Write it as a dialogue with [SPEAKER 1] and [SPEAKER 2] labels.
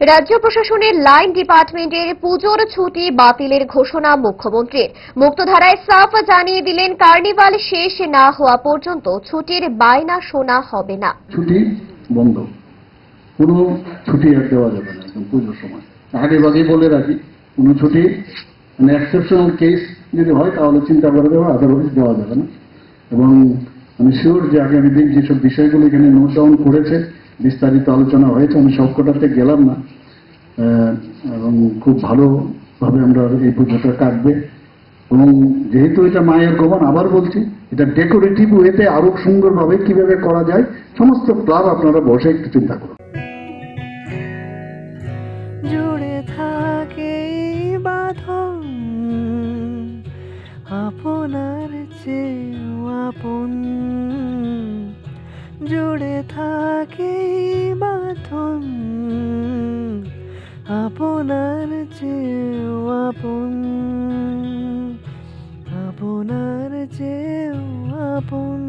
[SPEAKER 1] রাজ্য প্রশাসনের লাইন ডিপার্টমেন্টের পুজোর ছুটি বাতিলের ঘোষণা মুখ্যমন্ত্রীর। মুক্তধারায় সাফ জানিয়ে দিলেন, কার্নিভাল শেষ না হওয়া পর্যন্ত ছুটির বায়না শোনা হবে না।
[SPEAKER 2] ছুটি বন্ধ, কোনো ছুটি আর দেওয়া যাবে না একদম পুজোর সময়। আগে ভাগেই বলে রাখি, কোনো ছুটি মানে এক্সেপশনাল কেস যদি হয় তাহলে চিন্তা করে দেওয়া, আদারওয়াইজ দেওয়া যাবে না। এবং আমি শিওর যে আগামী দিন যেসব বিষয়গুলো এখানে নোট ডাউন করেছে, বিস্তারিত আলোচনা হয়েছে, আমি সবকটাতে গেলাম না, এবং খুব ভালোভাবে আমরা এই পুজোটা কাটবে। এবং যেহেতু এটা মায়ের গমন, আবার বলছি, এটা ডেকোরেটিভ ওয়েতে আরো সুন্দরভাবে কিভাবে করা যায়, সমস্ত ক্লাব আপনারা বসে একটু চিন্তা করুন।
[SPEAKER 3] জুড়ে থাকে বাঁধন আপনার চেয়েও আপন, জুড়ে থাকে বাঁধন আপনার চেয়েও আপন, আপনার চেয়েও আপন।